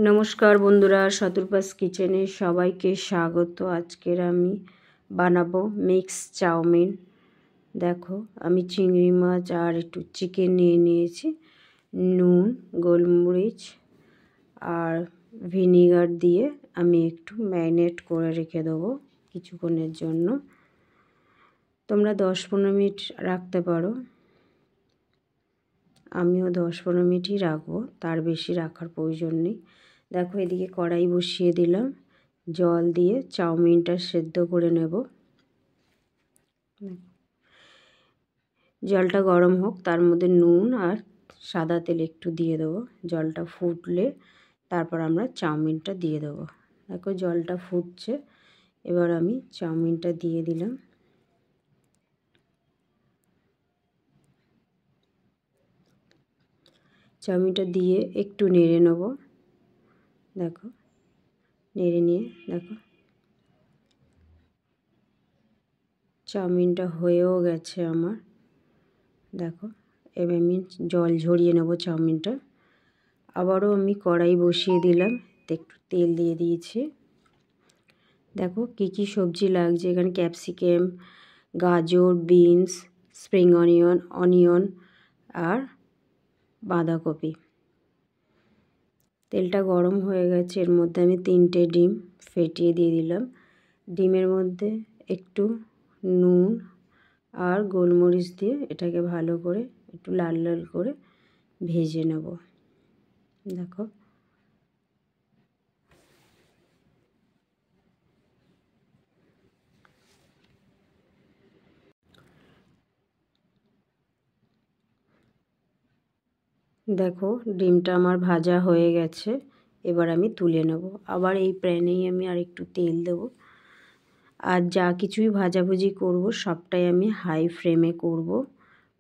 নমস্কার বন্ধুরা, শতরূপাস কিচেনে সবাইকে স্বাগত। আজকের আমি বানাবো মিক্স চাউমিন। দেখো, আমি চিংড়ি মাছ আর একটু চিকেন নিয়ে নিয়েছি। নুন, গোলমরিচ আর ভিনিগার দিয়ে আমি একটু ম্যারিনেট করে রেখে দেবো কিছুক্ষণের জন্য। তোমরা 10-15 মিনিট রাখতে পারো, আমিও 10-15 মিনিটই রাখবো, তার বেশি রাখার প্রয়োজন নেই। দেখো, এদিকে কড়াই বসিয়ে দিলাম, জল দিয়ে চাউমিনটা সেদ্ধ করে নেব। জলটা গরম হোক, তার মধ্যে নুন আর সাদা তেল একটু দিয়ে দেবো। জলটা ফুটলে তারপর আমরা চাউমিনটা দিয়ে দেবো। দেখো, জলটা ফুটছে, এবার আমি চাউমিনটা দিয়ে দিলাম। চাউমিনটা দিয়ে একটু নেড়ে নেব। দেখো, নেড়ে নিয়ে দেখো চাউমিনটা হয়েও গেছে আমার। দেখো, এবার আমি জল ঝরিয়ে নেব চাউমিনটা। আবারও আমি কড়াই বসিয়ে দিলাম, একটু তেল দিয়ে দিয়েছি। দেখো কি কি সবজি লাগছে এখানে: ক্যাপসিকাম, গাজর, বিনস, স্প্রিং অনিয়ন আর বাঁধাকপি। তেলটা গরম হয়ে গেছে, এর মধ্যে আমি 3টে ডিম ফেটিয়ে দিয়ে দিলাম। ডিমের মধ্যে একটু নুন আর গোলমরিচ দিয়ে এটাকে ভালো করে একটু লাল লাল করে ভেজে নেব। দেখো, দেখো ডিমটা আমার ভাজা হয়ে গেছে, এবার আমি তুলে নেব। আবার এই প্যানেই আমি আর একটু তেল দেব। আর যা কিছুই ভাজাভুজি করব সবটাই আমি হাই ফ্লেমে করব,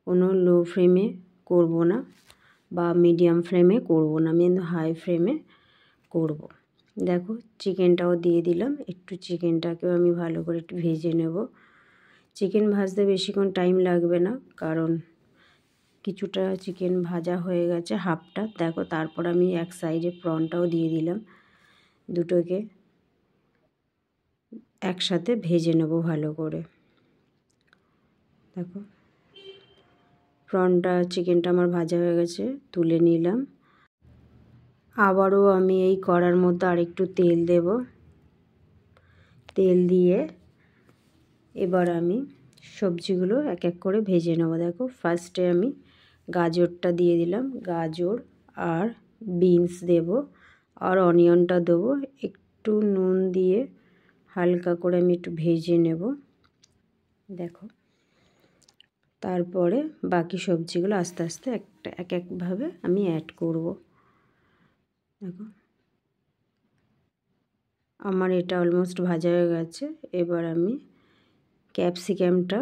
কোনো লো ফ্লেমে করব না বা মিডিয়াম ফ্লেমে করব না, আমি হাই ফ্লেমে করব। দেখো, চিকেনটাও দিয়ে দিলাম, একটু চিকেনটাকেও আমি ভালো করে একটু ভেজে নেব। চিকেন ভাজতে বেশিক্ষণ টাইম লাগবে না, কারণ কিছুটা চিকেন ভাজা হয়ে গেছে, হাফটা। দেখো, তারপর আমি এক সাইডে প্রনটাও দিয়ে দিলাম। দুটোকে একসাথে ভেজে নেব ভালো করে। দেখো, প্রনটা চিকেনটা আমার ভাজা হয়ে গেছে, তুলে নিলাম। আবারও আমি এই কড়ার মধ্যে আরেকটু তেল দেব। তেল দিয়ে এবার আমি সবজিগুলো এক এক করে ভেজে নেব। দেখো, ফার্স্টে আমি গাজরটা দিয়ে দিলাম, গাজর আর বিনস দেব আর অনিয়নটা দেবো। একটু নুন দিয়ে হালকা করে আমি একটু ভেজে নেব। দেখো, তারপরে বাকি সবজিগুলো আস্তে আস্তে এক একভাবে আমি অ্যাড করব। দেখো, আমার এটা অলমোস্ট ভাজা হয়ে গেছে। এবার আমি ক্যাপসিকামটা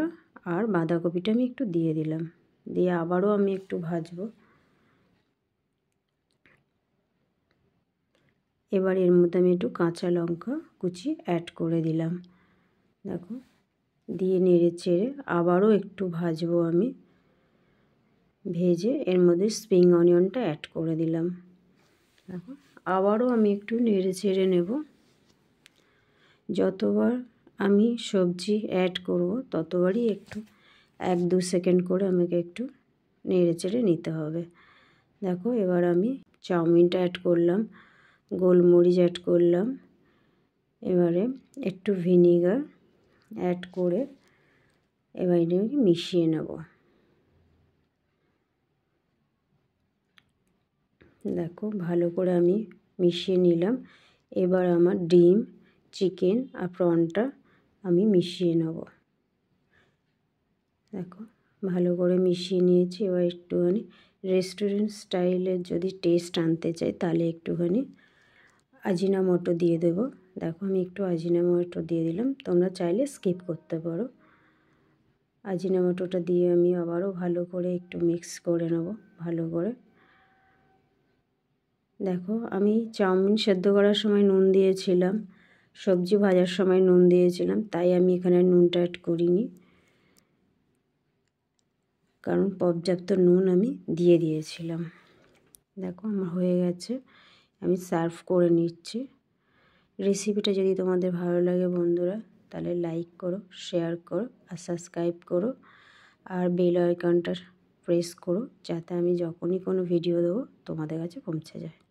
আর বাঁধাকপিটা আমি একটু দিয়ে দিলাম, দিয়ে আবারও আমি একটু ভাজবো। এবার এর মধ্যে আমি একটু কাঁচা লঙ্কা কুচি অ্যাড করে দিলাম। দেখো, দিয়ে নেড়ে চেড়ে আবারও একটু ভাজবো আমি। ভেজে এর মধ্যে স্প্রিং অনিয়নটা অ্যাড করে দিলাম। দেখো, আবারও আমি একটু নেড়ে চেড়ে নেব। যতবার আমি সবজি অ্যাড করব ততবারই একটু 1-2 সেকেন্ড করে আমাকে একটু নেড়ে চেড়ে নিতে হবে। দেখো, এবার আমি চাউমিনটা অ্যাড করলাম, গোলমরিচ অ্যাড করলাম। এবারে একটু ভিনিগার অ্যাড করে এবার এটাকে মিশিয়ে নেব। দেখো, ভালো করে আমি মিশিয়ে নিলাম। এবার আমার ডিম, চিকেন আর প্রনটা আমি মিশিয়ে নেব। দেখো, ভালো করে মিশিয়ে নিয়েছি। এবার একটুখানি রেস্টুরেন্ট স্টাইলের যদি টেস্ট আনতে চাই তাহলে একটুখানি আজিনামোটো দিয়ে দেবো। দেখো, আমি একটু আজিনামোটো দিয়ে দিলাম, তোমরা চাইলে স্কিপ করতে পারো। আজিনামোটোটা দিয়ে আমি আবারও ভালো করে একটু মিক্স করে নেব ভালো করে। দেখো, আমি চাউমিন সেদ্ধ করার সময় নুন দিয়েছিলাম, সবজি ভাজার সময় নুন দিয়েছিলাম, তাই আমি এখানে নুনটা অ্যাড করিনি, কারণ পর্যাপ্ত নুন আমি দিয়ে দিয়েছিলাম। দেখো, আমার হয়ে গেছে। আমি সার্ভ করে নিচ্ছি। রেসিপিটা যদি তোমাদের ভালো লাগে বন্ধুরা, তাহলে লাইক করো, শেয়ার করো আর সাবস্ক্রাইব করো, আর বেল আইকনটা প্রেস করো, যাতে আমি যখনই কোনো ভিডিও দেবো তোমাদের কাছে পৌঁছে যায়।